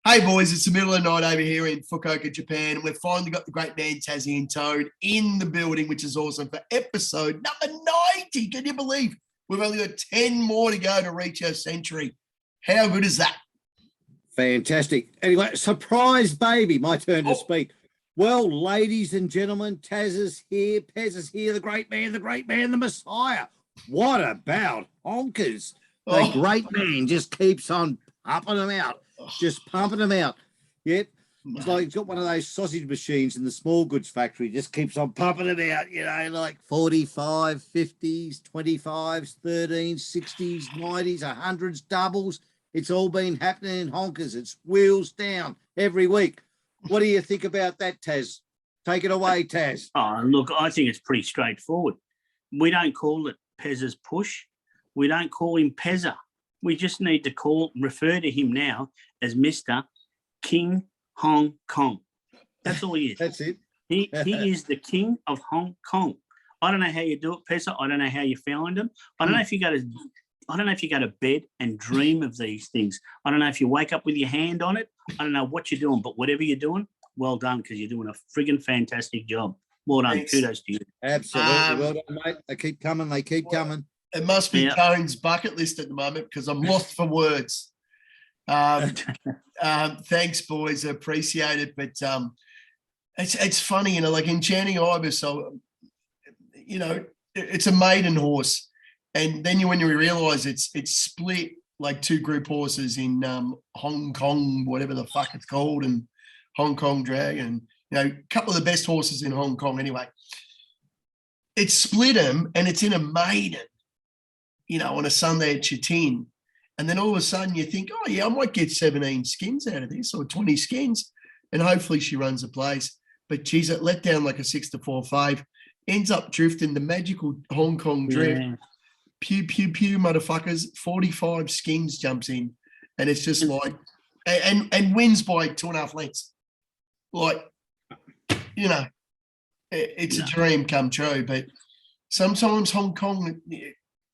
Hey boys, it's the middle of the night over here in Fukuoka, Japan. We've finally got the great man Tassie and Tone in the building, which is awesome, for episode number 90. Can you believe we've only got 10 more to go to reach our century? How good is that? Fantastic. Anyway, surprise baby, my turn to speak. Well, ladies and gentlemen, Taz is here, Pez is here, the great man, the Messiah. What about honkers? The great man just keeps on pumping them out. Just pumping them out. Yep. It's like he's got one of those sausage machines in the small goods factory, just keeps on pumping them out, you know, like 45, 50s, 25s, 13s, 60s, 90s, 100s, doubles. It's all been happening in honkers. It's wheels down every week. What do you think about that, Taz? Take it away, Taz. Oh, look, I think it's pretty straightforward. We don't call it Pez's push. We don't call him Pezza. We just need to refer to him now as Mr. King Hong Kong. That's all he is. That's it. He is the king of Hong Kong. I don't know how you do it, Pezza. I don't know how you find him. I don't know if you go to bed and dream of these things. I don't know if you wake up with your hand on it. I don't know what you're doing, but whatever you're doing, well done, because you're doing a friggin' fantastic job. Well done. Thanks. Kudos to you. Absolutely. Well done, mate. They keep coming. They keep coming. It must be Tone's bucket list at the moment because I'm lost for words. Thanks, boys. I appreciate it. But it's funny, you know, like Enchanting Ibis, so, you know, it's a maiden horse. And then when you realise it's split like two group horses in Hong Kong, whatever the fuck it's called, and Hong Kong Dragon, you know, a couple of the best horses in Hong Kong anyway. It's split them and it's in a maiden, you know, on a Sunday at Chitin. And then all of a sudden you think, oh, yeah, I might get 17 skins out of this or 20 skins. And hopefully she runs the place. But geez, it let down like a 6-4-5, ends up drifting the magical Hong Kong drift. Yeah. Pew, pew, pew, motherfuckers. 45 skins jumps in. And it's just like, and wins by 2.5 lengths. Like, you know, it's a dream come true. But sometimes Hong Kong,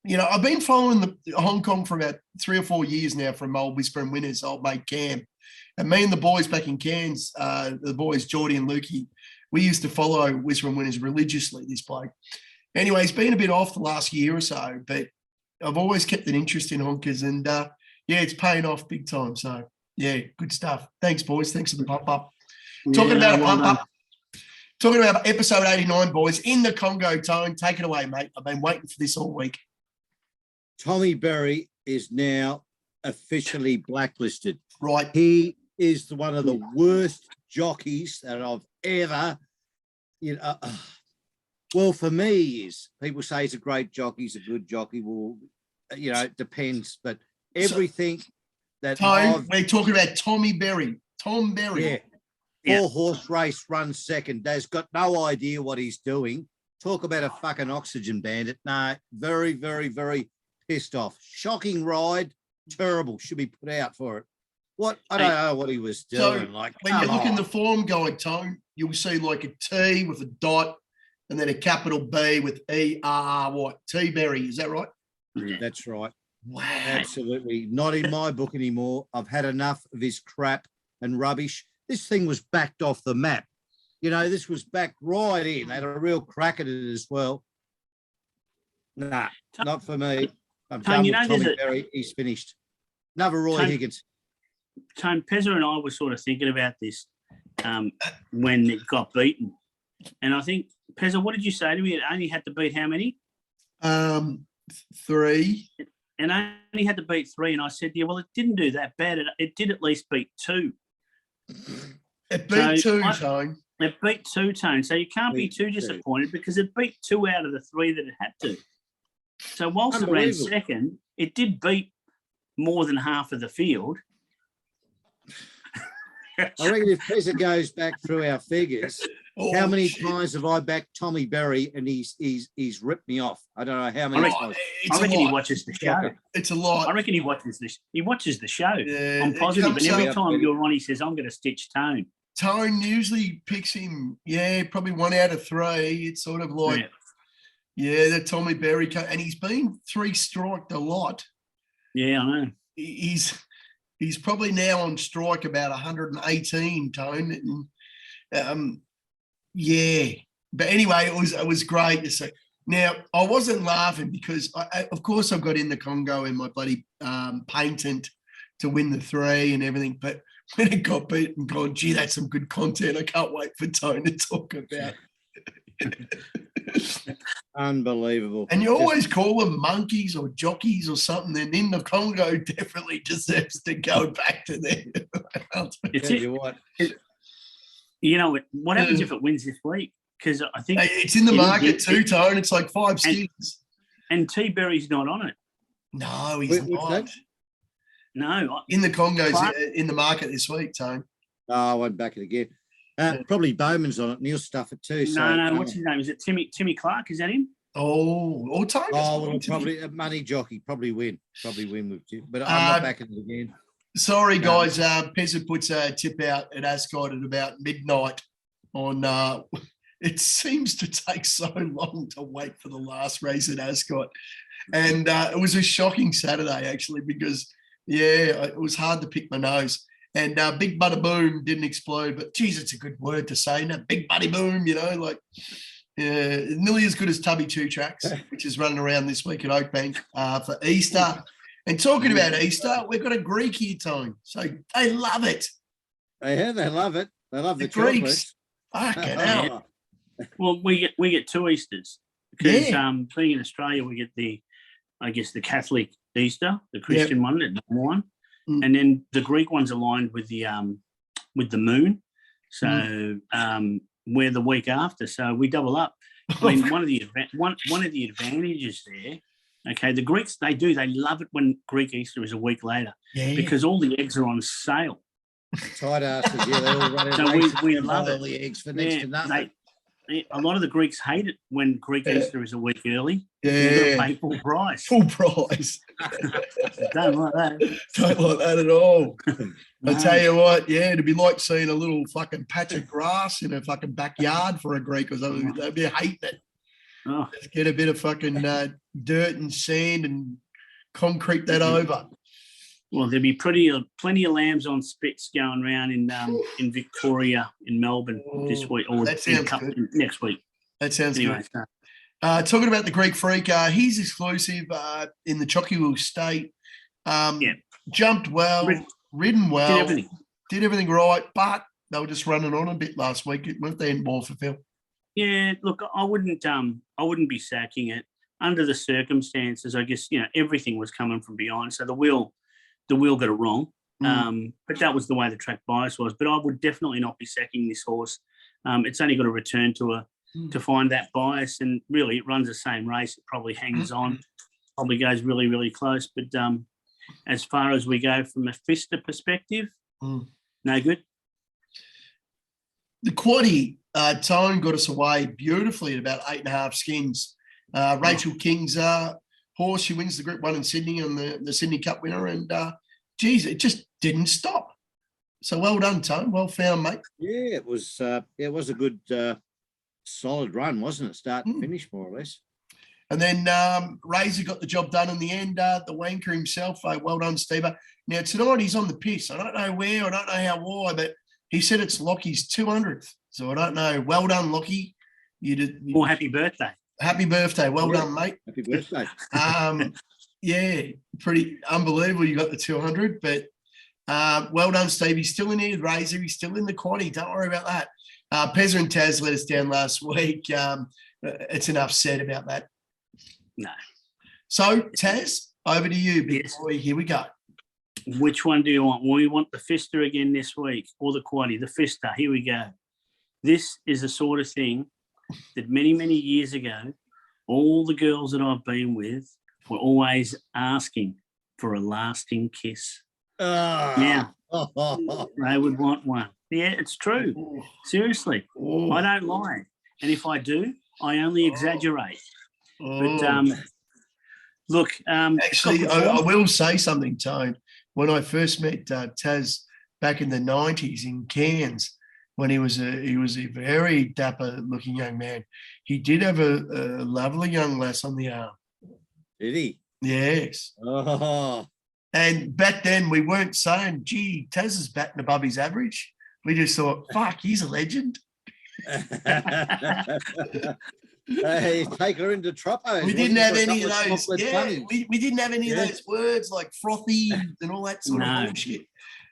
you know, I've been following the Hong Kong for about 3 or 4 years now from old Whisper and Winners, old mate Cam. And me and the boys back in Cairns, the boys, Geordie and Lukey, we used to follow Whisper and Winners religiously, this bloke. Anyway, he's been a bit off the last year or so, but I've always kept an interest in honkers and, yeah, it's paying off big time. So, yeah, good stuff. Thanks, boys. Thanks for the pump-up. Talking about a pump-up. Talking about episode 89, boys, in the Congo, Tone. Take it away, mate. I've been waiting for this all week. Tommy Berry is now officially blacklisted. Right. He is one of the worst jockeys that I've ever, you know. Well, for me, he is. People say he's a great jockey, he's a good jockey. Well, you know, it depends. But everything that we're talking about Tommy Berry. Tom Berry. Yeah. 4-horse race, runs second. Has got no idea what he's doing. Talk about a fucking oxygen bandit. No, very, very, very pissed off. Shocking ride. Terrible. Should be put out for it. What? I don't know what he was doing. So like, when you look in the form guide, Tone, you'll see like a T with a dot and then a capital B with E-R-R-Y. T Berry. Is that right? Yeah. That's right. Wow. Absolutely. Not in my book anymore. I've had enough of his crap and rubbish. This thing was backed off the map. You know, this was backed right in. They had a real crack at it as well. Nah, not for me. I'm done with Tommy Berry. He's finished. Another Roy Higgins. Tone, Pezza and I were sort of thinking about this when it got beaten. And I think, Pezza, what did you say to me? It only had to beat how many? 3. And only had to beat 3. And I said, yeah, well, it didn't do that bad. It did at least beat 2. It beat 2, Tone. It beat 2, Tone. So you can't be too disappointed because it beat 2 out of the 3 that it had to. So whilst it ran second, it did beat more than half of the field. I reckon if Pezza goes back through our figures, how many times have I backed Tommy Berry and he's ripped me off? I don't know how many times. I reckon he watches the show. It's a lot. I reckon he watches the show. Yeah, I'm positive. And every time you're on, he says, I'm going to stitch Tone. Tone usually picks him, probably 1 out of 3. It's sort of like, the Tommy Berry. And he's been 3-striked a lot. Yeah, I know. He's He's probably now on strike about 118, Tone. And, yeah. But anyway, it was great to see. Now, I wasn't laughing because, of course, I got in the Congo in my bloody patent to win the 3 and everything. But when it got beaten, God, gee, that's some good content. I can't wait for Tone to talk about. Unbelievable. And you always call them monkeys or jockeys or something. And in the Congo definitely deserves to go back to there. It's Tell it. you what, You know what happens if it wins this week? Because I think It's in the market too, Tone. It's like 5 skins. and T Berry's not on it. No, he's What's not. that? No, In the Congo's Clark- in the market this week, Tone. Oh, I went back it again. Probably Bowman's on it. Neil stuff it too. no. What's his name? Is it Timmy Clark? Is that him? Oh, or Tone. Oh, well, probably a money jockey. Probably win with Jim. But I'm not backing it again. Sorry, guys. Pezza puts a tip out at Ascot at about midnight on. It seems to take so long to wait for the last race at Ascot. And it was a shocking Saturday, actually, because, yeah, it was hard to pick my nose. And Big Buddy Boom didn't explode, but geez, it's a good word to say. No, Big Buddy Boom, you know, like nearly as good as Tubby Two Tracks, which is running around this week at Oakbank for Easter. And talking about Easter, we've got a Greek here, Tone. So they love it. Yeah, they love it. They love the Greeks. chocolate. Fucking hell. Well, we get 2 Easters because Yeah. being in Australia, we get the Catholic Easter, the Christian one, the normal one, Mm. and then the Greek one's aligned with the moon. So we're the week after, so we double up. I mean, one of the advantages there. Okay, the Greeks they love it when Greek Easter is a week later Yeah. because all the eggs are on sale. Tight asses. Yeah, they all run out So of we- eggs. we They love buy it. all the eggs for next to nothing. A lot of the Greeks hate it when Greek Yeah. Easter is a week early. Yeah. You've got to pay full price. Full price. Don't like that. Don't like that at all. I No. tell you what, yeah, it'd be like seeing a little fucking patch of grass in a fucking backyard for a Greek or something. They'd be hating it. Oh, Just get a bit of fucking dirt and sand and concrete that over. well, there'll be plenty of lambs on spits going around in Victoria, in Melbourne this week, or That sounds good. next week. That sounds Anyway, good. so, Talking about the Greek Freak, he's exclusive in the Chockywell State. Yeah. Jumped well, ridden did well, everything. did everything right, but they were just running on a bit last week, weren't they, in Morpheville? Yeah, look, I wouldn't be sacking it under the circumstances. I guess everything was coming from behind, so the wheel got it wrong. But that was the way the track bias was. But I would definitely not be sacking this horse. It's only got to return to find that bias, and really it runs the same race. It probably hangs on, probably goes really, really close. But as far as we go from a Fister perspective, no good. The quaddie, Tone got us away beautifully at about 8.5 skins. Rachel King's horse, she wins the Group 1 in Sydney and the Sydney Cup winner. And, geez, it just didn't stop. So well done, Tone. Well found, mate. Yeah, it was a good solid run, wasn't it? Start and finish, more or less. And then Razor got the job done in the end. The wanker himself, well done, Steve. Now, tonight he's on the piss. I don't know where, I don't know how, why, but he said it's Lockie's 200th. So I don't know. Well done, Lockie. Well, happy birthday. Happy birthday. Well done, mate. Happy birthday. Yeah, pretty unbelievable you got the 200, but well done, Steve. He's still in here with Razor. He's still in the quaddie. Don't worry about that. Pezza and Taz let us down last week. It's enough said about that. No. So, Taz, over to you, big Yes. boy. Here we go. Which one do you want? Well, we want the Fister again this week, or the quaddie, the Fister. Here we go. This is the sort of thing that many, many years ago, all the girls that I've been with were always asking for a lasting kiss. Now, they would want one. Yeah, it's true. Seriously, I don't lie. And if I do, I only exaggerate. But look, Actually, I will say something, Tone. When I first met Taz back in the 90s in Cairns, when he was a very dapper-looking young man, he did have a lovely young lass on the arm. Did he? Yes. Oh, And back then we weren't saying, gee, Taz is batting above his average. We just thought, fuck, he's a legend. Hey, take her into Tropos. We didn't have any of those. Yeah, We, we didn't have any of Yeah. those words like frothy and all that sort No. of bullshit.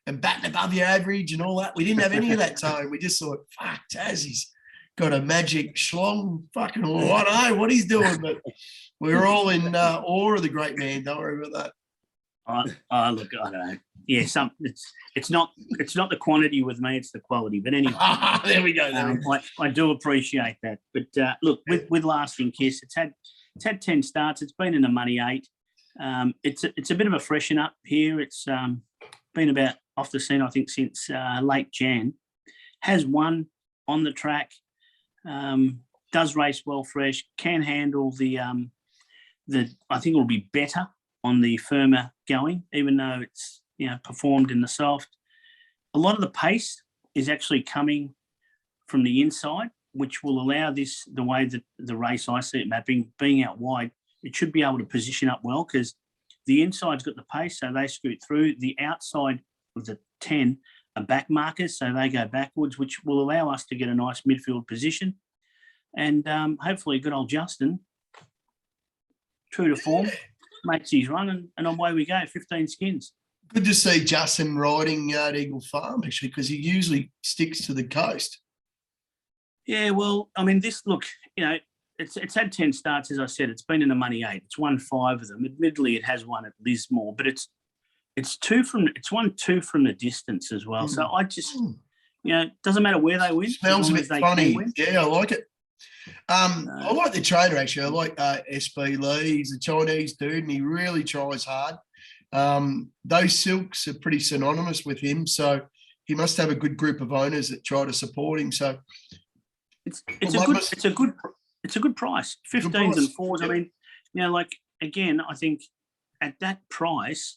And batting above your average and all that. We didn't have any of that tone. We just thought, fuck, Taz, he's got a magic schlong. Fucking, I don't know what he's doing, but we were all in awe of the great man. Don't worry about that. Look, I don't know. Yeah, it's not the quantity with me, it's the quality. But anyway, There we go. I do appreciate that. But look, with Lasting Kiss, it's had 10 starts. It's been in the money 8. It's a bit of a freshen up here. It's been about off the scene, I think, since late Jan. Has won on the track. Does race well fresh. Can handle the. I think it'll be better on the firmer going, even though it's performed in the soft. A lot of the pace is actually coming from the inside, which will allow this, the way that the race I see it mapping, being out wide, it should be able to position up well because the inside's got the pace, so they scoot through. The outside of the 10 are back markers, so they go backwards, which will allow us to get a nice midfield position. And hopefully good old Justin, true to form, makes his run, and away we go, 15 skins. Good to see Justin riding Yard Eagle Farm, actually, because he usually sticks to the coast. Yeah, well, I mean, it's had 10 starts, as I said. It's been in the money 8. It's won 5 of them. Admittedly, it has won at Lismore, but it's won 2 from the distance as well. So I just, it doesn't matter where they win. Smells a bit funny. Win. Yeah, I like it. I like the trainer, actually. I like SB Lee. He's a Chinese dude, and he really tries hard. Those silks are pretty synonymous with him, so he must have a good group of owners that try to support him. So it's a good price. 15s and 4s. Yep. I mean, again, I think at that price,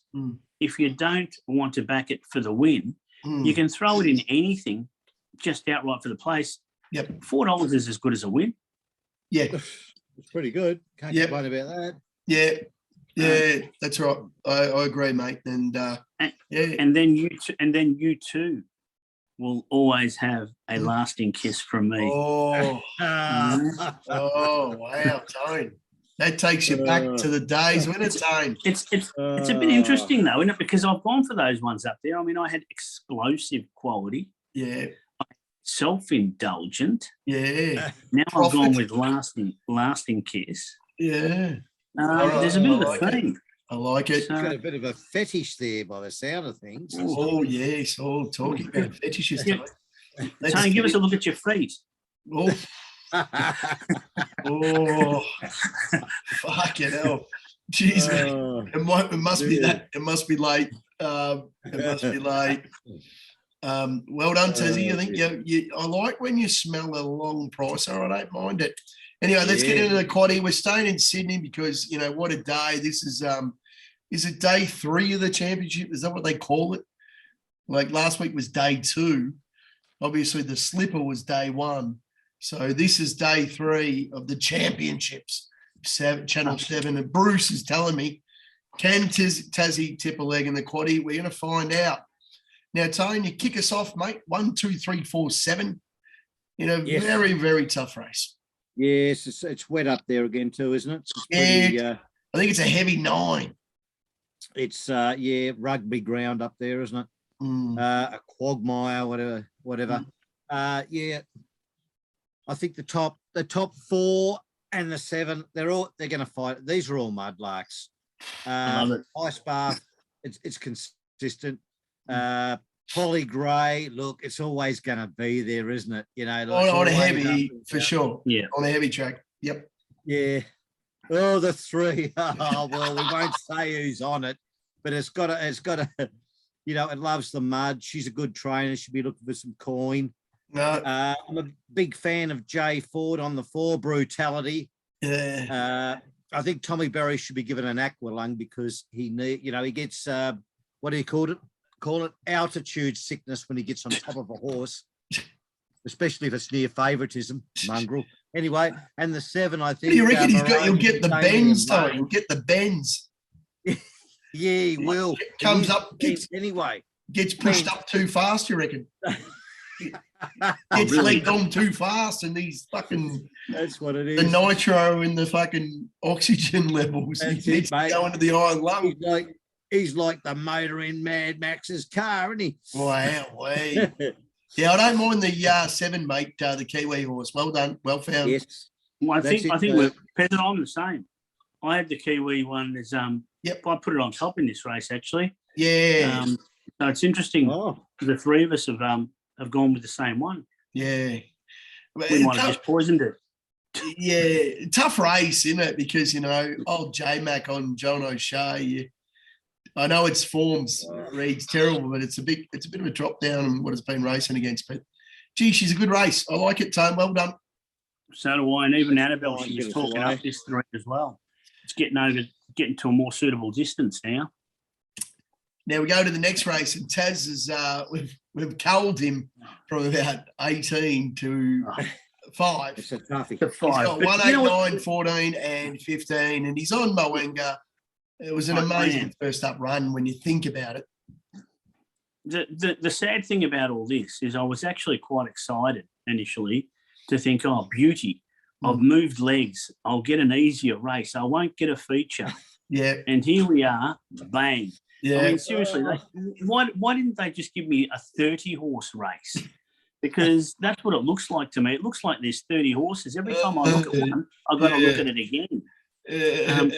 if you don't want to back it for the win, you can throw it in anything just outright for the place. Yep. $4 is as good as a win. Yeah. It's pretty good. Can't complain about that. Yeah, that's right. I agree, mate. And and then you too will always have a lasting kiss from me. Oh, wow, Tone. That takes you back to the days when it's Tone. It's a bit interesting though, isn't it? Because I've gone for those ones up there. I mean, I had explosive quality. Yeah. Self-indulgent. Yeah. Now I've gone with lasting kiss. Yeah. There's a bit of a theme. I like it. You've got a bit of a fetish there by the sound of things. Oh, yes. Oh, talking about fetishes. Tony, give us a look at your feet. Oh, fucking hell. Jeez, man. It must be that. It must be late. Well done, Tazzy. I think I like when you smell a long pricer. I don't mind it. Anyway, let's get into the quaddie. We're staying in Sydney because, what a day. This is it day 3 of the championship? Is that what they call it? Like last week was day 2. Obviously, the slipper was day 1. So this is day 3 of the championships, Channel 7. And Bruce is telling me, can Tassie tip a leg in the quaddie? We're going to find out. Now, Tone, you kick us off, mate. 1, 2, 3, 4, 7. Very, very tough race. Yes, it's wet up there again too, isn't it? Pretty, I think it's a heavy 9. It's rugby ground up there, isn't it? A quagmire, whatever. I think the top 4 and the 7, they're going to fight. These are all mudlarks. I love it. Ice Bath, it's consistent. Polly Gray, look, it's always going to be there, isn't it? On a heavy, for sure. Yeah. On a heavy track. Yep. Yeah. Oh, the 3. Oh, well, we won't say who's on it, but it's got to, it loves the mud. She's a good trainer. She'll be looking for some coin. No. I'm a big fan of Jay Ford on the 4, Brutality. Yeah. I think Tommy Berry should be given an aqualung because he gets, what do you call it? Altitude sickness when he gets on top of a horse, especially if it's near favoritism, mongrel. Anyway, and the 7, I think. You reckon you'll get the bends, though? You'll get the bends. Yeah, he will. Comes He is up, gets anyway. pushed up too fast, you reckon? Gets really? legged on too fast, and these fucking That's what it the is. nitro and the fucking oxygen levels. That's He it, needs to mate. go into the iron lung. He's like the motor in Mad Max's car, isn't he? Wow, way. Yeah, I don't mind the 7, mate. The Kiwi horse. Well done. Well found. Yes. Well, I That's think it, we're Pez, I'm the same. I had the Kiwi one as Yep. I put it on top in this race actually. Yeah. So it's interesting. Oh, The three of us have gone with the same one. Yeah. We might have just poisoned it. Yeah, tough race, isn't it? Because, old J-Mac on John O'Shea, I know its forms reads terrible, but it's a bit of a drop down on what it's been racing against. But gee, she's a good race. I like it, Tone. Well done. So do I. And even Annabelle, she Give was us talking away. up this 3 as well. It's getting to a more suitable distance now. Now we go to the next race, and Taz is we've culled him from about 18 to 5. it's a toughie. The He's 5. got But 1, you know 8, what? 9, 14, and 15, and he's on Moenga. It was an Oh, amazing man. first up run when you think about it. The sad thing about all this is I was actually quite excited initially to think, oh, beauty. I've moved legs. I'll get an easier race. I won't get a feature. Yeah, And here we are, bang. yeah. I mean, seriously, why didn't they just give me a 30-horse race? Because that's what it looks like to me. It looks like there's 30 horses. Every time I look at one, I've got to look at it again.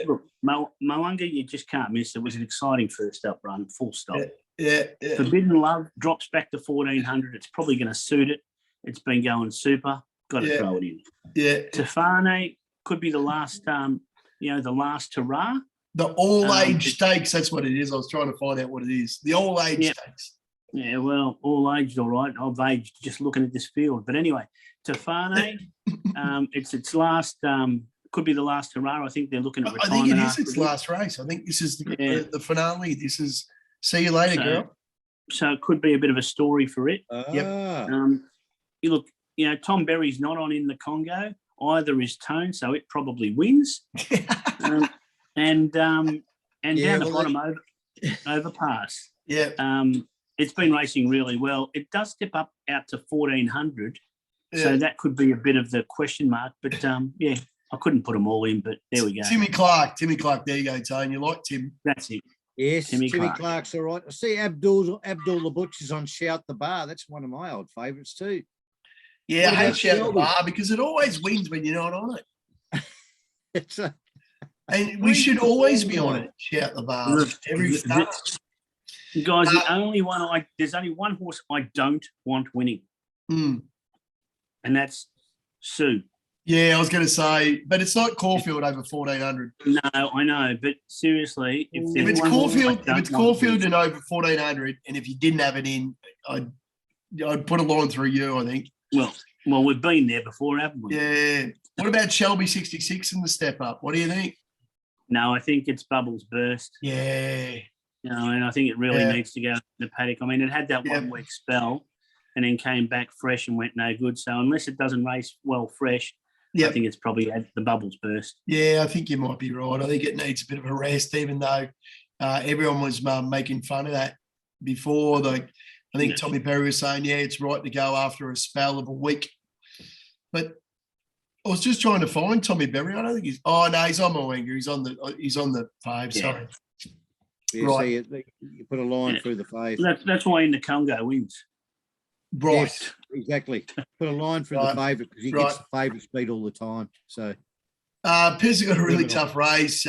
Look, Moanga, you just can't miss. It was an exciting first up run, full stop. yeah. Forbidden Love drops back to 1400. It's probably going to suit it. It's been going super. Got to Yeah. throw it in. Yeah. Tefane could be the last, the last hurrah. The all-age stakes, that's what it is. I was trying to find out what it is. The all-age Yep. stakes. Yeah, well, all aged, all right. I've aged just looking at this field. But anyway, Tefane, it's its last, could be the last hurrah. I think they're looking at I retirement. think it is after its this. last race. I think this is Yeah. the finale. This is see you later, So- girl. So it could be a bit of a story for it. Ah, You look, Tom Berry's not on in the Congo. Either is Tone, so it probably wins. And Yeah, down the well, bottom overpass. Yeah. It's been racing really well. It does step up out to 1400, Yeah. so that could be a bit of the question mark. But yeah, I couldn't put them all in, but there we go. Timmy Clark. There you go, Tone. You like Tim? That's it. yes, Timmy Timmy Clark. Clark's all right. I see Abdul the Butcher's on Shout the Bar. That's one of my old favourites too. Yeah, What I hate about Shout the Shelby? Bar because it always wins when you're not on it. It's a And we should always be on it. Shout the Bar. Look, Every start. Guys, there's only one horse I don't want winning, Hmm. and that's Sue. Yeah, I was going to say, but it's not Caulfield over 1400. No, I know, but seriously, If there's it's one horse I Caulfield, don't want to win- and over 1400, and if you didn't have it in, I'd put a line through you. I think. well, we've been there before, haven't we? Yeah. What about Shelby 66 in the step up? What do you think? No, I think it's Bubbles Burst. Yeah. And I think it really Yeah. needs to go in the paddock. I mean, it had that Yeah. 1 week spell and then came back fresh and went no good. So unless it doesn't race well fresh, Yep. I think it's probably at the Bubbles Burst. Yeah, I think you might be right. I think it needs a bit of a rest, even though everyone was making fun of that before. Like, I think Yeah. Tommy Perry was saying, yeah, it's right to go after a spell of a week. But I was just trying to find Tommy Berry. I don't think he's. Oh no, he's on Moenga. He's on the fave. Yeah. Sorry. yeah, Right. see, you put a line Yeah. through the face. That's why in the Congo wins. Right. Yes, exactly. Put a line through Right. the favourite because he Right. gets the favourite speed all the time. So Pez has got a really Moving tough race.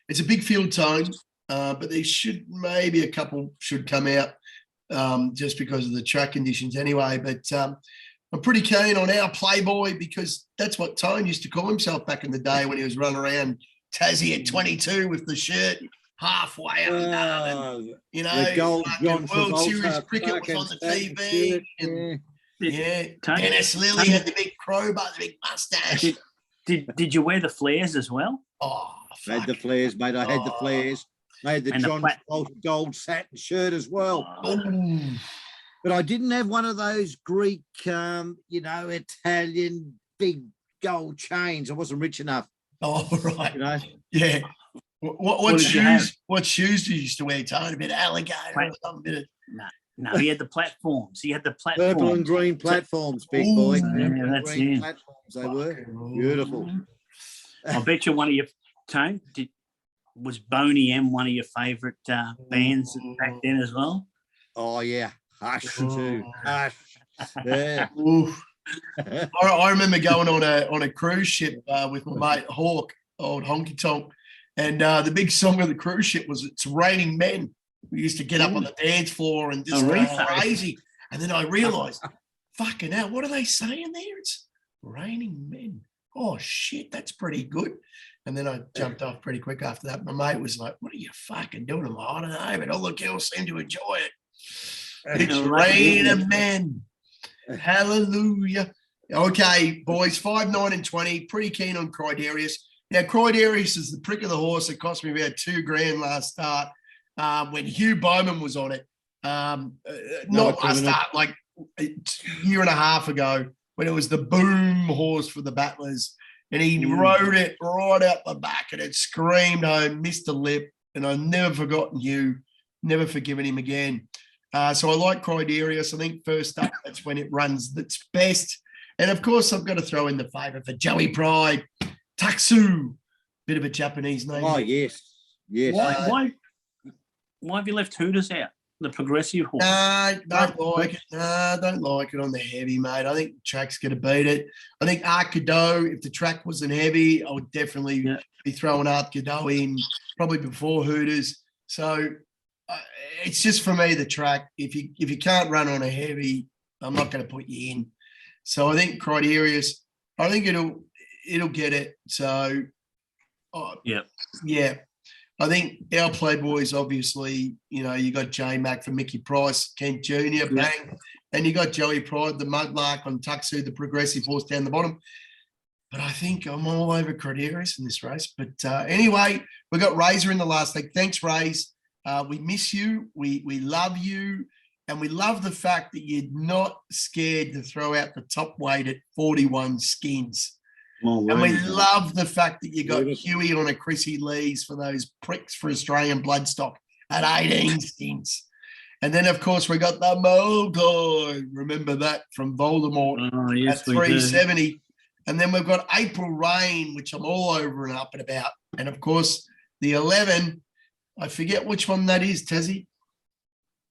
It's a big field, Tone, but there should maybe a couple should come out just because of the track conditions anyway. But I'm pretty keen on our Playboy because that's what Tone used to call himself back in the day when he was running around Tassie at 22 with the shirt halfway undone. And, you know, the gold fucking John World Travolta Series cricket was on the fucking TV. shirt, And, yeah. yeah, Tony- Dennis Lilly Tony- had the big crowbar, the big mustache. Did you wear the flares as well? Oh, I had the fuck. flares, mate. I had the Oh. flares. I had the And the John plat- Travolta gold satin shirt as well. Ooh. But I didn't have one of those Greek, Italian big gold chains. I wasn't rich enough, Oh, right. you know. Yeah. What did you have? shoes? What shoes did you used to wear, Tony? A bit of alligator or something? Bit of, No, he had the platforms. He had the Purple and platforms. green platforms, big Ooh, boy. yeah, Purple and that's green it. platforms they were. fucking Beautiful. I bet you one of your Tone was Boney M one of your favourite bands back then as well. Oh yeah, Hush too. Hush. Yeah. Oof. I remember going on a cruise ship with my mate Hawk, old Honky Tonk, and the big song of the cruise ship was "It's Raining Men." We used to get up on the dance floor and just go Aretha. crazy. And then I realised, fucking hell, what are they saying there? It's raining men. Oh shit, that's pretty good. And then I jumped off pretty quick after that. My mate was like, "What are you fucking doing?" I'm like, "I don't know, but all the girls seem to enjoy it. It's raining men. Hallelujah." Okay, boys, 5, 9, and 20. Pretty keen on Cridarius. Now, Cridarius is the prick of the horse. It cost me about $2,000 last start when Hugh Bowman was on it. Not last start, like a year and a half ago when it was the boom horse for the Battlers. And he rode it right out the back and it screamed home, missed a lip. And I've never forgotten Hugh, never forgiven him again. So I like Cridarius. I think first up, that's when it runs its best. And of course, I've got to throw in the favourite for Joey Pride, Taksu. Bit of a Japanese name. Oh yes, yes. Why have you left Hooters out? The progressive horse. No, don't like it. No, don't like it on the heavy, mate. I think the track's going to beat it. I think Art Godot, if the track wasn't heavy, I would definitely be throwing Art Godot in probably before Hooters. So it's just for me the track. If you can't run on a heavy, I'm not going to put you in. So I think Cridarius, I think it'll get it. So yeah. I think our Playboys, obviously, you got J Mac for Mickey Price, Kent Jr., bang. And you got Joey Pride, the Mudlark on Taksu, the progressive horse down the bottom. But I think I'm all over Cridarius in this race. But anyway, we got Razor in the last leg. Thanks, Raze. We miss you. We love you. And we love the fact that you're not scared to throw out the top weight at 41 skins. And we love the fact that you got Huey on a Chrissy Lee's for those pricks for Australian bloodstock at 18 skins. And then, of course, we got the Mogul. Remember that from Voldemort at 370. And then we've got April Rain, which I'm all over and up and about. And, of course, the 11, I forget which one that is, Tassie.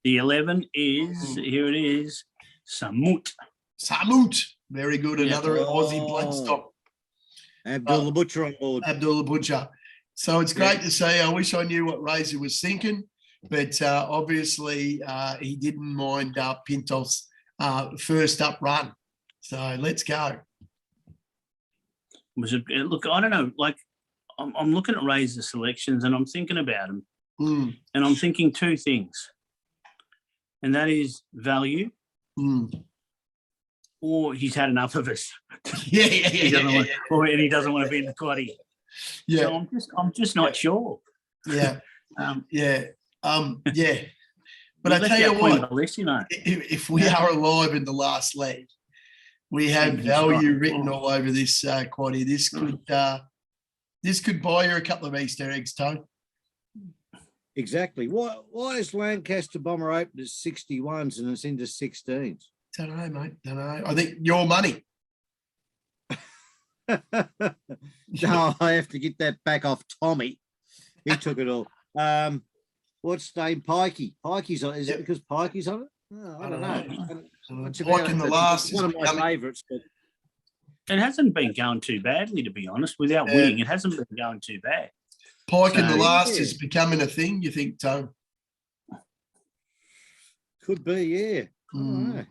The 11 is, here it is, Samut. Samut. Very good. Another Aussie bloodstock. Abdul the Butcher on board. Abdul the Butcher. So it's great to see. I wish I knew what Razor was thinking, but obviously he didn't mind Pintos' first up run. So let's go. Look, I don't know. Like, I'm looking at Razor's selections and I'm thinking about them. And I'm thinking two things. And that is value. Or he's had enough of us. And he doesn't want to be in the quaddie. Yeah. So I'm just not sure. Yeah. Yeah. But I tell you what, if we are alive in the last leg, we have value written all over this quaddie. This could buy you a couple of Easter eggs, Tone. Exactly. Why is Lancaster Bomber open as 61s and it's into 16s? Don't know, mate. Don't know. I think your money. No, I have to get that back off Tommy. He took it all. What's the name? Pikey. Pikey's on. Is it because Pikey's on it? Oh, I don't know. Pike in the last. One of my favourites. But it hasn't been going too badly, to be honest. Without winning, it hasn't been going too bad. Pike in the last is becoming a thing, you think, Tone? Could be, yeah.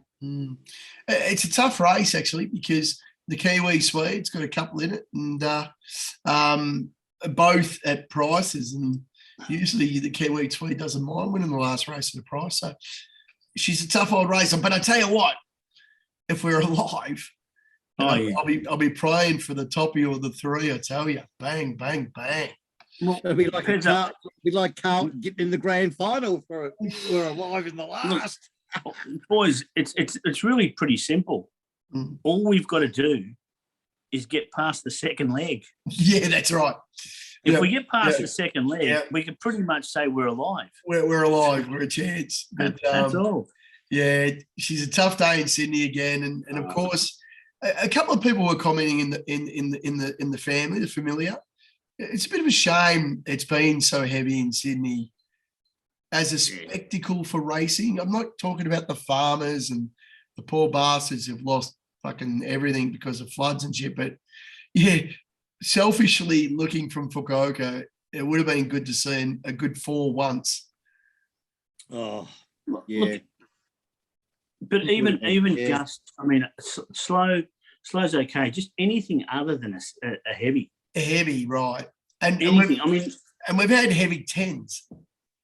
It's a tough race, actually, because the Kiwi Swede's got a couple in it, and both at prices. And usually the Kiwi Swede doesn't mind winning the last race at a price. So she's a tough old racer. But I tell you what, if we're alive, I'll be praying for the toppy or the three. I tell you, bang, bang, bang. Well, it'd be like Carlton getting in the grand final for we're alive in the last. Boys, it's really pretty simple. All we've got to do is get past the second leg. Yeah, that's right. If Yeah, we get past yeah, the second leg, yeah. we could pretty much say we're alive. We're alive. We're a chance. But That's all. yeah, she's a tough day in Sydney again, and of course, a couple of people were commenting in the family, the familiar. It's a bit of a shame it's been so heavy in Sydney as a spectacle for racing. I'm not talking about the farmers and the poor bastards who've lost fucking everything because of floods and shit, but yeah, selfishly looking from Fukuoka, it would have been good to see a good 4 once. Oh, Look, yeah. but even Yeah. just, I mean, slow's okay. Just anything other than a heavy. A heavy, right? And Anything. I mean, we've had heavy 10s.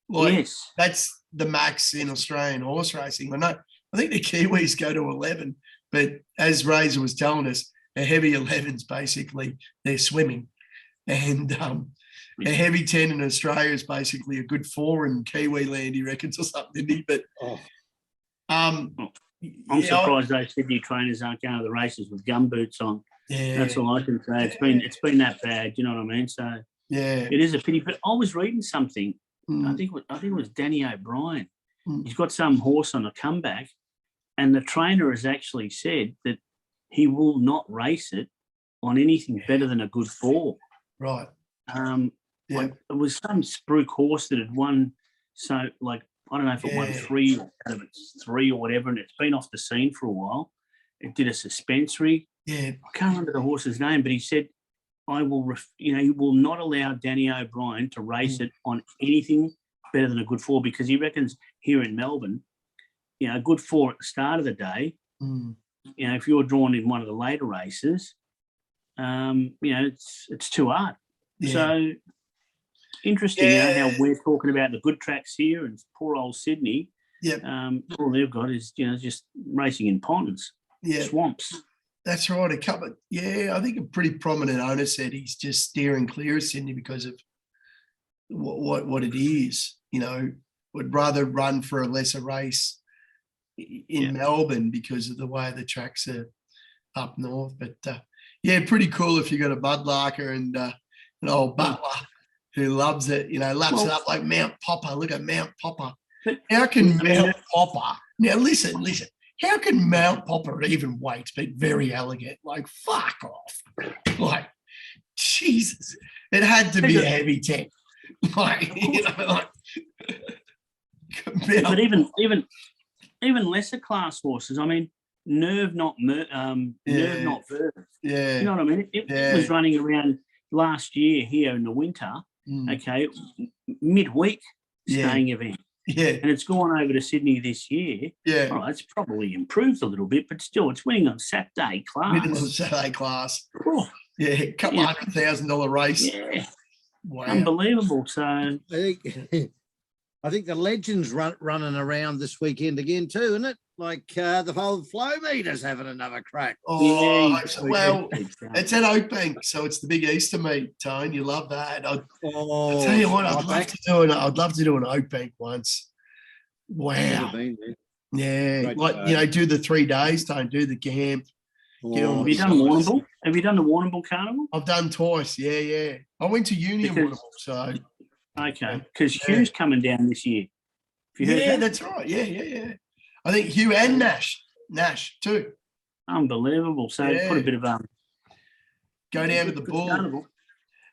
Like yes. that's the max in Australian horse racing. I think the Kiwis go to 11, but as Razor was telling us, a heavy 11's basically they're swimming, and a heavy 10 in Australia is basically a good 4 in Kiwi land, he reckons, or something, didn't he? But I'm surprised those Sydney trainers aren't going to the races with gumboots on. Yeah, That's all I can say. It's been that bad. You know what I mean? So yeah. it is a pity. But I was reading something. Mm, I think it was Danny O'Brien. Mm. He's got some horse on a comeback, and the trainer has actually said that he will not race it on anything better than a good 4. right. Yeah. Like, it was some spruik horse that had won. So, like, I don't know if it won 3 or out of its 3 or whatever, and it's been off the scene for a while. It did a suspensory. Yeah. I can't remember the horse's name, but he said, "I will, he will not allow Danny O'Brien to race it on anything better than a good 4 because he reckons here in Melbourne, a good 4 at the start of the day. Mm, If you're drawn in one of the later races, it's too hard. yeah. So interesting, how we're talking about the good tracks here and poor old Sydney. Yep. All they've got is just racing in ponds, Yeah. swamps. That's right. I think a pretty prominent owner said he's just steering clear of Sydney because of what it is. Would rather run for a lesser race in Melbourne because of the way the tracks are up north. But pretty cool if you got a mudlarker and an old Butler who loves it. Laps it up like Mount Popper. Look at Mount Popper. How can Mount Popper? Now listen. How can Mount Popper even weight be very elegant? Like, fuck off. Like, Jesus. It had to be a heavy 10. Like, But even lesser class horses, I mean, Nerve not Verve. Yeah. You know what I mean? It was running around last year here in the winter, midweek staying event. Yeah. And it's gone over to Sydney this year. Yeah. All right, it's probably improved a little bit, but still, it's winning on Saturday class. Winning on Saturday class. Oh, Yeah, a couple $100,000 race. yeah, Wow. unbelievable. So I think the Legends running around this weekend again too, isn't it? Like the whole flow meter's having another crack. Oh, Yeah, I hope so. Well, it's at Oakbank, so it's the big Easter meet, Tone. You love that. I'll tell you what, I'd love to do an Oakbank once. Wow. Yeah, Great do the 3 days, Tone. Do the camp. have you done Warrnambool? Have you done the Warrnambool Carnival? I've done twice. Yeah. I went to uni in Warrnambool, so Okay, because Hugh's coming down this year. Have you heard that? that's right. Yeah. I think Hugh and Nash too. Unbelievable. So put a bit of Go down to the Bull. Carnival.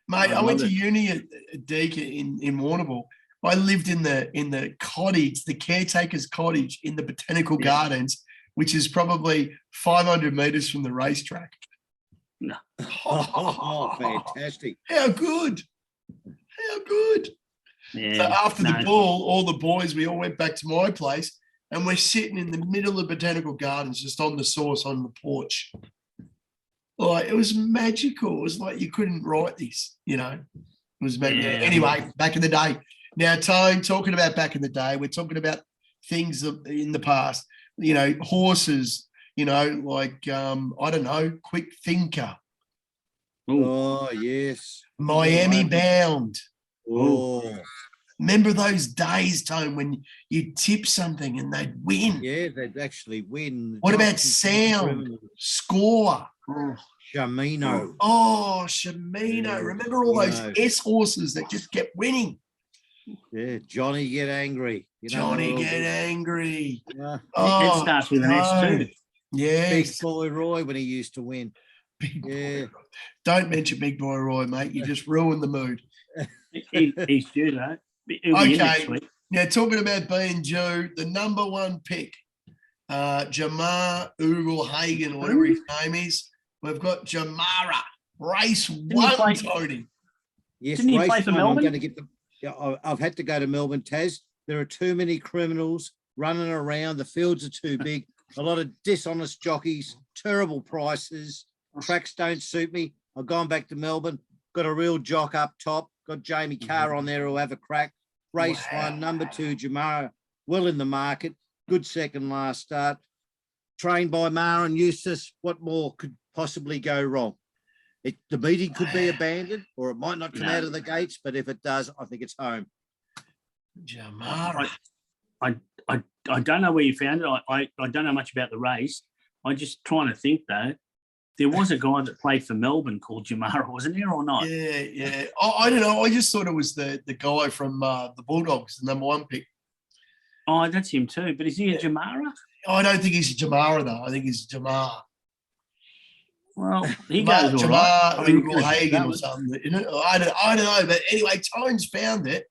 Mate, I went to uni at Deakin in Warrnambool. I lived in the cottage, the caretaker's cottage in the Botanical Gardens, which is probably 500 metres from the racetrack. No. Oh, fantastic. How good. Yeah. So after the Bull, all the boys, we all went back to my place and we're sitting in the middle of Botanical Gardens, just on the sauce on the porch. Like, it was magical. It was like you couldn't write this, It was magical. Yeah. Anyway, back in the day. Now, Tone, talking about back in the day, we're talking about things in the past, horses, like, I don't know, Quick Thinker. Oh, yes. Miami Bound. Oh, Remember those days, Tone, when you tip something and they'd win? Yeah, they'd actually win. What about Jockeys, sound? criminals. Score. Shamino. Oh, Shamino. Yeah, Remember all those Shamino. S horses that just kept winning? Yeah, Johnny Get Angry. You know, Johnny they're all Get good. Angry. Yeah. It Oh, starts with an S Tone. too. Big Yes. Boy Roy when he used to win. Big Yeah. Boy. Don't mention Big Boy Roy, mate. You just ruined the mood. He's due though. He'll be in next Okay. week. Now, talking about being due, the number one pick, Jamar Hagen, whatever his name is. We've got Jamara, race he one, play- Tony. Yes, Didn't he race play for one, I'm Melbourne? going to get the. Yeah, I've had to go to Melbourne, Taz. There are too many criminals running around. The fields are too big. A lot of dishonest jockeys, terrible prices. Tracks don't suit me. I've gone back to Melbourne. Got a real jock up top. Got Jamie Carr on there who'll have a crack. Race Wow. one, number two, Jamara, well in the market. Good second last start. Trained by Mara and Eustace. What more could possibly go wrong? The meeting could be abandoned, or it might not come out of the gates. But if it does, I think it's home. Jamara. I don't know where you found it. I don't know much about the race. I'm just trying to think though. There was a guy that played for Melbourne called Jamara, wasn't there or not? Yeah, yeah. I don't know. I just thought it was the guy from the Bulldogs, the number one pick. Oh, that's him too. But is he a Jamara? I don't think he's a Jamara, though. I think he's a Jamar. Well, he Jamar, goes all right. I mean, Ugal Hagen or something. You know, I don't know. But anyway, Tones found it.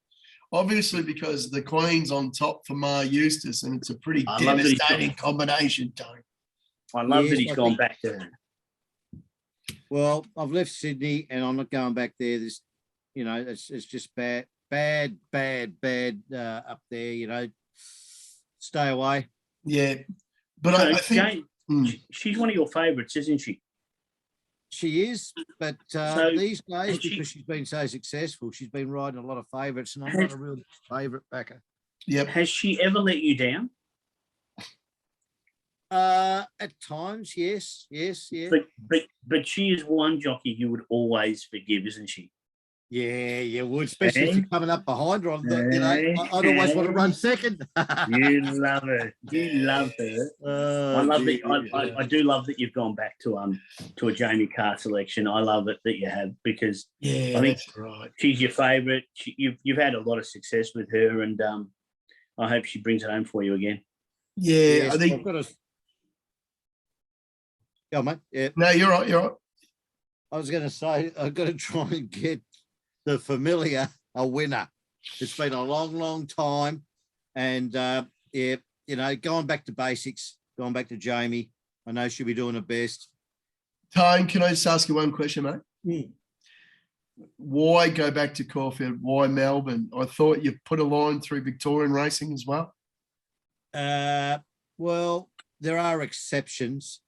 Obviously, because the Queen's on top for Mar Eustace, and it's a pretty I love that he's devastating combination, Tone. I love Yes, that he's I gone think- back there. Well, I've left Sydney and I'm not going back there. This, you know, it's just bad up there. You know, stay away. Yeah, but So, I think Jane, Mm. she's one of your favourites, isn't she? She is, but So, these days, has she- because she's been so successful, she's been riding a lot of favourites, and I'm Has- not a real favourite backer. yep. Has she ever let you down? At times, yes, yeah, But she is one jockey you would always forgive, isn't she? yeah, you would, especially if Eh? you're coming up behind her. You know, I'd always want to run second. You love her. You love her. I love that. I do love that you've gone back to a Jamie Carr selection. I love it that you have because Yeah, I think- that's right. she's your favourite. You've had a lot of success with her, and I hope she brings it home for you again. Yeah, Yes, I think. I've got to. Yeah, mate. Yeah, No, you're right. You're right. I was going to say I've got to try and get the Familiar a winner. It's been a long time, and yeah, you know, going back to basics, going back to Jamie. I know she'll be doing her best. Tone, can I just ask you one question, mate? Mm. Why go back to Caulfield? Why Melbourne? I thought you put a line through Victorian racing as well. Well, there are exceptions.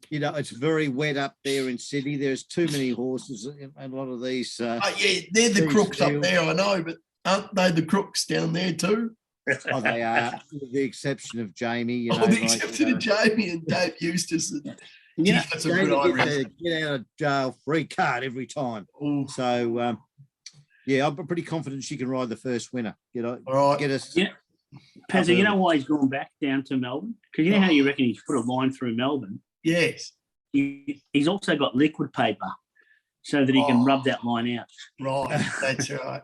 You know, it's very wet up there in Sydney. There's too many horses and a lot of these. Yeah, they're the These crooks up fields. there, I know, but aren't they the crooks down there too? Oh, they are, with the exception of Jamie. You know, Oh, the like, exception of Jamie and Dave Eustace. And, Yeah, geez, that's a Jamie good gets eye. a get out of jail free card every time. Oh, So, yeah, I'm pretty confident she can ride the first winner. You know, all right. get us. Yeah. Pezza, you know why he's gone back down to Melbourne? Because you know how you reckon he's put a line through Melbourne? Yes. He's also got liquid paper so that he can rub that line out. Right. That's right.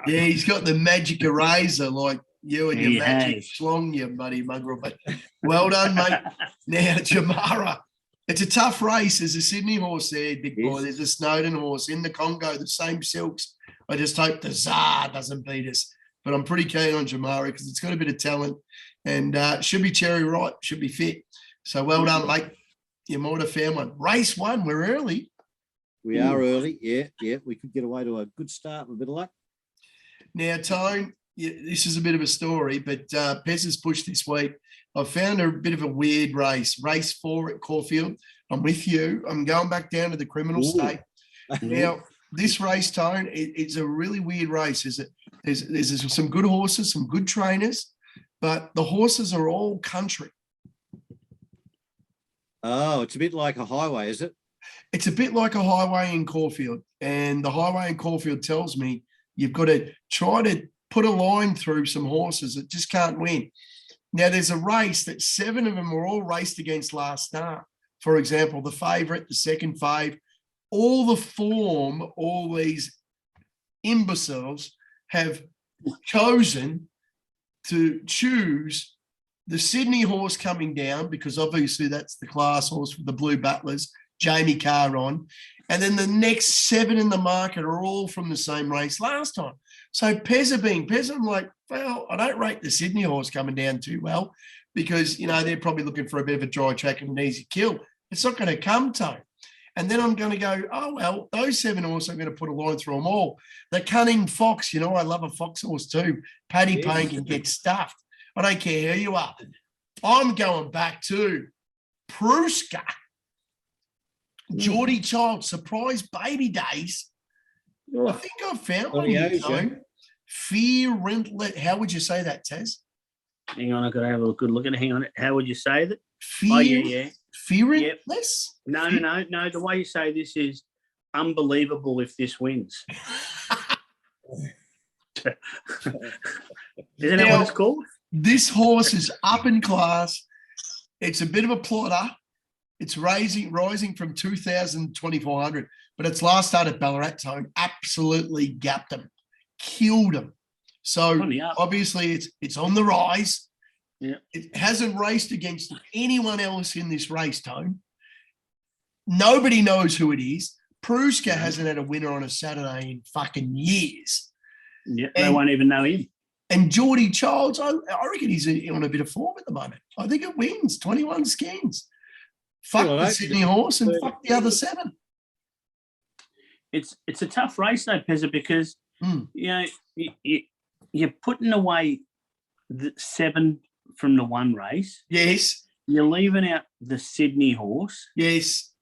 Yeah, he's got the magic eraser like you and your He magic has. schlong, you buddy mongrel. But well done, mate. Now, Jamara. It's a tough race. There's a Sydney horse there, big boy. Yes. There's a Snowden horse in the Congo, the same silks. I just hope the Tsar doesn't beat us. But I'm pretty keen on Jamara because it's got a bit of talent and should be cherry ripe, should be fit. So well done, mate. You might have found one. Race one, we're early. We are early. Yeah. We could get away to a good start with a bit of luck. Now, Tone, this is a bit of a story, but Pez has pushed this week. I found a bit of a weird race. Race 4 at Caulfield. I'm with you. I'm going back down to the criminal Ooh. state. Now, this race, Tone, it's a really weird race. There's some good horses, some good trainers, but the horses are all country. Oh, it's a bit like a highway, is it? It's a bit like a highway in Caulfield, and the highway in Caulfield tells me you've got to try to put a line through some horses that just can't win. Now, there's a race that 7 of them were all raced against last start. For example, the favourite, the second fave, all the form, all these imbeciles have chosen to choose the Sydney horse coming down, because obviously that's the class horse for the Blue Butlers, Jamie Carr on. And then the next 7 in the market are all from the same race last time. So Pezza, I'm like, well, I don't rate the Sydney horse coming down too well, because, you know, they're probably looking for a bit of a dry track and an easy kill. It's not going to come to. And then I'm going to go, oh, well, those 7 horses, I'm going to put a line through them all. The Cunning Fox, you know, I love a fox horse too. Paddy Payne can get stuffed. I don't care who you are. I'm going back to Pruska. Geordie Child, surprise baby days. I think I found one here, Tone. Fear Rentless. How would you say that, Taz? Hang on, I've got to have a good look at it. Hang on. How would you say that? Fear, Oh, yeah. Fear Rentless? No. The way you say this is unbelievable if this wins. Isn't that what it's called? This horse is up in class. It's a bit of a plotter. It's rising from 2,000 to 2,400, but its last start at Ballarat Tone absolutely gapped him, killed him. So obviously it's on the rise. Yeah. It hasn't raced against anyone else in this race, Tone. Nobody knows who it is. Pruska hasn't had a winner on a Saturday in fucking years. Yeah, they won't even know him. And Geordie Childs, I reckon he's on a bit of form at the moment. I think it wins 21 skins. Fuck the Sydney horse and fuck the other 7. It's a tough race though, Pezza, because you know you're putting away the 7 from the one race. Yes. You're leaving out the Sydney horse. Yes.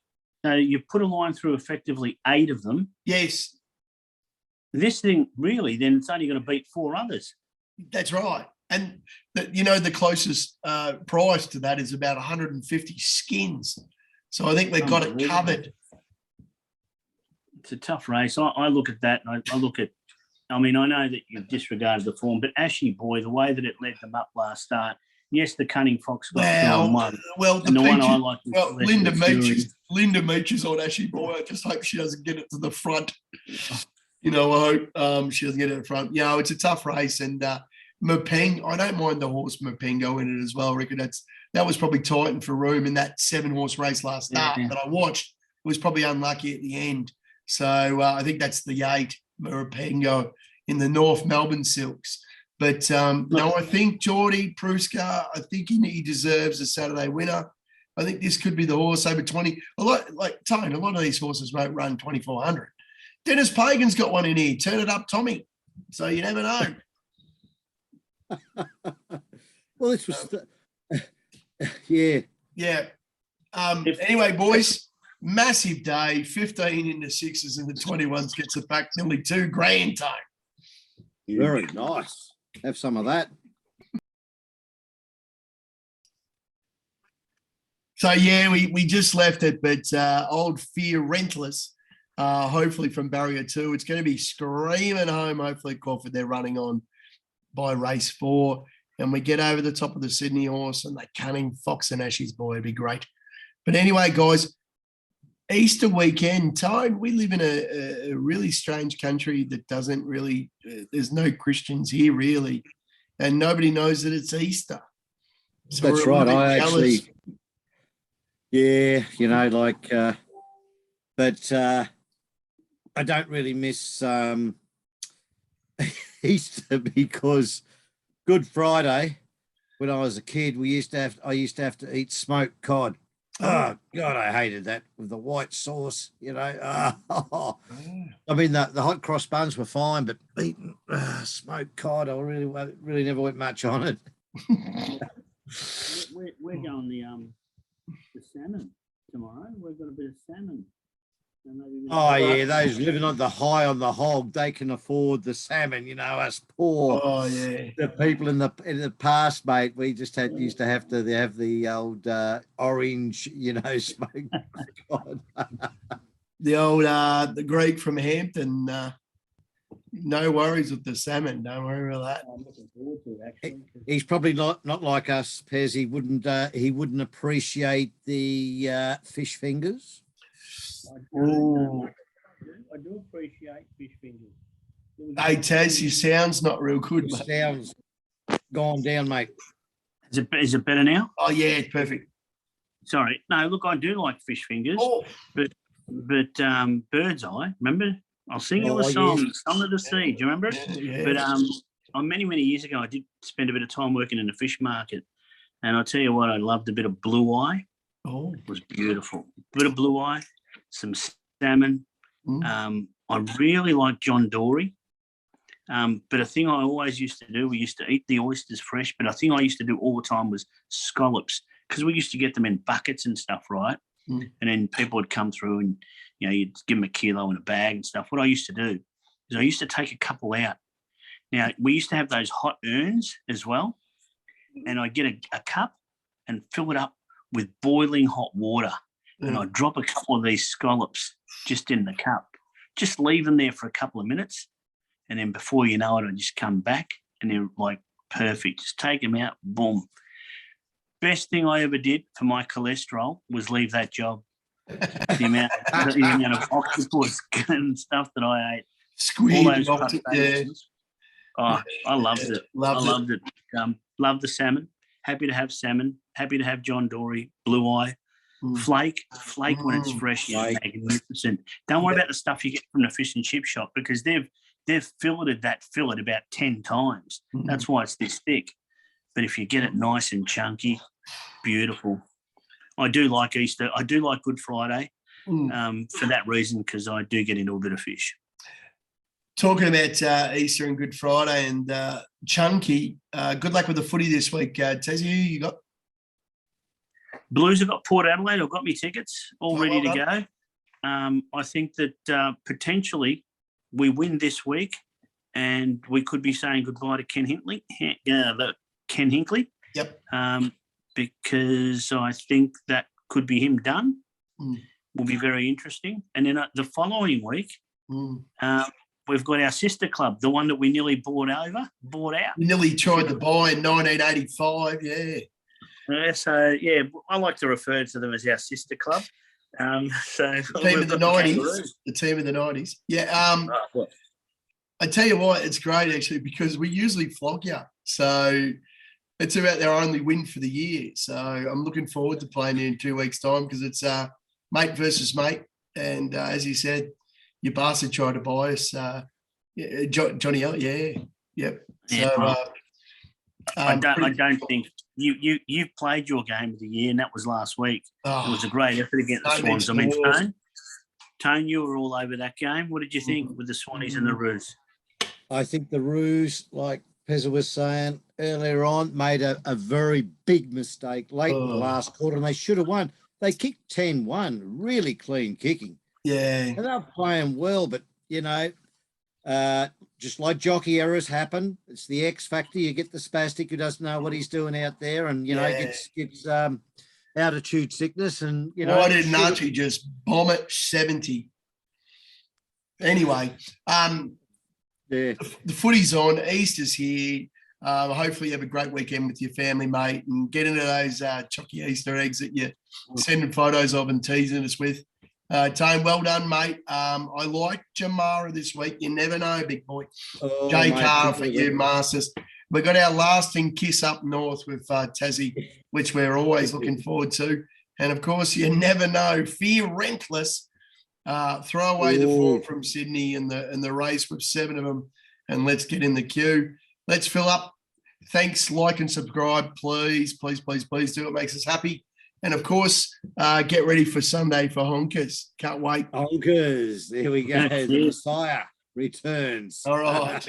So you put a line through effectively 8 of them. Yes. This thing really, then it's only going to beat 4 others. That's right. And, the closest price to that is about 150 skins. So I think they've got it covered. It's a tough race. I look at that and I look at, I mean, I know that you've disregarded the form, but Ashy Boy, the way that it led them up last start, yes, the Cunning Fox got 2-1. Well, the one I like. Well, Linda Meach is on Ashy Boy. I just hope she doesn't get it to the front. I hope she doesn't get it in front. It's a tough race. And Mopeng, I don't mind the horse Mopengo in it as well, Rick. That was probably Titan for room in that 7-horse race last start that I watched. It was probably unlucky at the end. So I think that's the 8, Mopengo in the North Melbourne Silks. But no, I think Geordie Pruska, I think he deserves a Saturday winner. I think this could be the horse over 20. A lot of these horses won't run 2,400. Dennis Pagan's got one in here. Turn it up, Tommy. So you never know. Well, this was, yeah. Anyway, boys, massive day. 15 in the 6s and the 21s gets it back nearly $2,000 time. Very nice. Have some of that. So yeah, we just left it, but old Fear Rentless, hopefully from barrier 2, it's going to be screaming home. Hopefully, Crawford they're running on by race 4, and we get over the top of the Sydney horse and that Cunning Fox and Ashy's Boy. It'd be great. But anyway, guys, Easter weekend time. We live in a really strange country that doesn't really. There's no Christians here really, and nobody knows that it's Easter. So that's right. I actually. Yeah, but I don't really miss Easter because Good Friday, when I was a kid, I used to have to eat smoked cod. Oh God, I hated that with the white sauce. I mean the hot cross buns were fine, but eating smoked cod, I really never went much on it. We're going the salmon tomorrow. We've got a bit of salmon. Yeah, those living on the high on the hog, they can afford the salmon. Us poor. Oh yeah, the people in the past, mate. We just used to have the old orange, smoked cod. The old the Greek from Hampton. No worries with the salmon. Don't worry about that. I'm looking forward to it, actually. He's probably not like us, Pez. He wouldn't appreciate the fish fingers. Ooh. I do appreciate fish fingers. Hey, Taz, your sound's not real good, It mate. sounds gone down, mate. Is it better now? Oh, yeah, perfect. Sorry. No, look, I do like fish fingers, Oh, but bird's eye. Remember? I'll sing you Oh, a song, yes. Song of the Sea. Do you remember it? yeah. But many years ago, I did spend a bit of time working in a fish market, and I'll tell you what, I loved a bit of blue eye. Oh, It was beautiful. A bit of blue eye, some salmon. mm. I really like John Dory. But a thing I always used to do, we used to eat the oysters fresh, but a thing I used to do all the time was scallops, because we used to get them in buckets and stuff, right? Mm. And then people would come through and, you'd give them a kilo in a bag and stuff. What I used to do is I used to take a couple out. Now, we used to have those hot urns as well, and I'd get a cup and fill it up with boiling hot water, and I'd drop a couple of these scallops just in the cup, just leave them there for a couple of minutes, and then before you know it, I'd just come back, and they're like perfect. Just take them out, boom. Best thing I ever did for my cholesterol was leave that job. The amount of octopus and stuff that I ate. Squid. All those Yeah. crustaceans. Oh, I loved it. Loved it. Loved the salmon. Happy to have salmon. Happy to have John Dory, blue eye, Mm. flake when it's fresh is Flake. magnificent. Don't worry about the stuff you get from the fish and chip shop, because they've filleted that fillet about 10 times. Mm. That's why it's this thick. But if you get it nice and chunky, beautiful. I do like Easter. I do like Good Friday for that reason, because I do get into a bit of fish. Talking about Easter and Good Friday and chunky, good luck with the footy this week. Tazzy, who you got? Blues have got Port Adelaide. I've got my tickets all Oh, ready well to go. I think that potentially we win this week, and we could be saying goodbye to Ken Hinkley. Ken Hinkley. Yep. Because I think that could be him done. Mm. Will be very interesting. And then the following week, we've got our sister club, the one that we nearly bought out. We nearly tried to buy in 1985, yeah. So, I like to refer to them as our sister club. The team of the 90s. The team of the 90s. Yeah. I tell you what, it's great actually, because we usually flog you. So it's about their only win for the year. So I'm looking forward to playing in 2 weeks' time, because it's mate versus mate. And as you said, your bastard tried to buy us. Johnny L, yeah. Yep. Yeah, So I don't think you've played your game of the year, and that was last week. It was a great effort against the Swans. I mean, Tone, you were all over that game. What did you think with the Swannies and the Roos? I think the Roos, like Pezza was saying earlier on, made a very big mistake late in the last quarter, and they should have won. They kicked 10-1, really clean kicking. Yeah. And they're playing well, but, just like jockey errors happen, it's the X factor. You get the spastic who doesn't know what he's doing out there, and, gets altitude sickness. And, why didn't Archie just bomb it 70? Anyway, yeah. the footy's on. Easter's here. Hopefully you have a great weekend with your family, mate, and get into those chocky Easter eggs that you're sending photos of and teasing us with. Tone, well done, mate. I like Jamara this week. You never know, big boy. Oh, Jay mate, Carr for you, Masters. We've got our lasting kiss up north with Tassie, which we're always looking forward to. And, of course, you never know. Fear Rentless. Throw away the form from Sydney and the race with 7 of them, and let's get in the queue. Let's fill up. Thanks, like and subscribe, please, please, please, please do. It makes us happy. And, of course, get ready for Sunday for Honkers. Can't wait. Honkers. There we go. The Messiah returns. All right.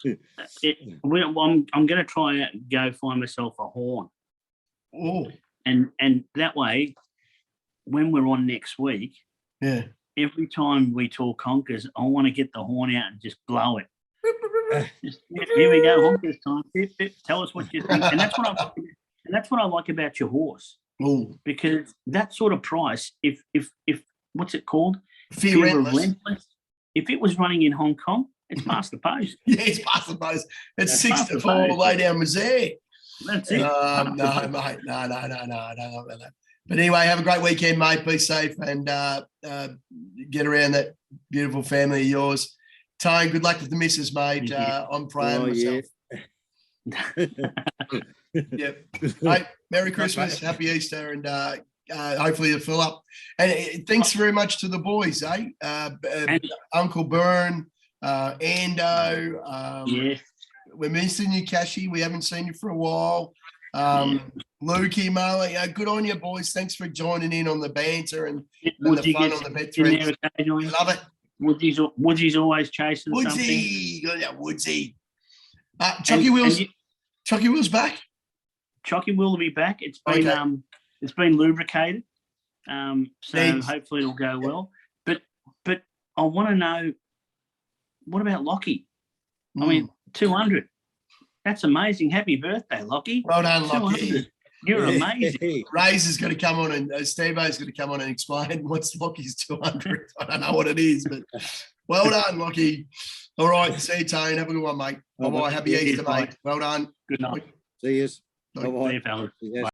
I'm going to try and go find myself a horn. Oh. And that way, when we're on next week, every time we talk Honkers, I want to get the horn out and just blow it. Here we go, Honkers time. Bip, bip. Tell us what you think. And that's what I like about your horse. Ooh. Because that sort of price, if what's it called? Fear Rentless. If it was running in Hong Kong It's past the post. Yeah, it's past the post. It's That's 6 past to the 4 post. way down Missouri. That's it. No, Past the post. mate. No, I don't know about that. But anyway, have a great weekend, mate. Be safe and get around that beautiful family of yours. Tone, good luck with the missus, mate. Thank you. I'm proud of Oh, myself. yeah. Yep. Mate, Merry Christmas, Happy Easter, and hopefully you'll fill up. And thanks very much to the boys, eh? Uncle Byrne, Ando. Yeah. We're missing you, Cashy. We haven't seen you for a while. Lukey, Marley, good on you, boys. Thanks for joining in on the banter and the Woodsy fun gets on the bet in threads. there occasionally. Love it. Woodsy's always chasing something. Woodsy, good yeah, Woodsy. Chucky Wheels back. Chucky will be back. It's been Okay. It's been lubricated. So Thanks. hopefully it'll go well. But I want to know, what about Lockie? I mean, 200. That's amazing. Happy birthday, Lockie. Well done, Lockie. 200. You're amazing. Ray's is going to come on and Steve-O's going to come on and explain what's Lockie's 200. I don't know what it is, but well done, Lockie. All right, see you, Tone. Have a good one, mate. Bye-bye. Happy Yeah, Easter, bye. mate. Well done. Good night. See you. Bye. See Bye-bye. you, fellas. Yes.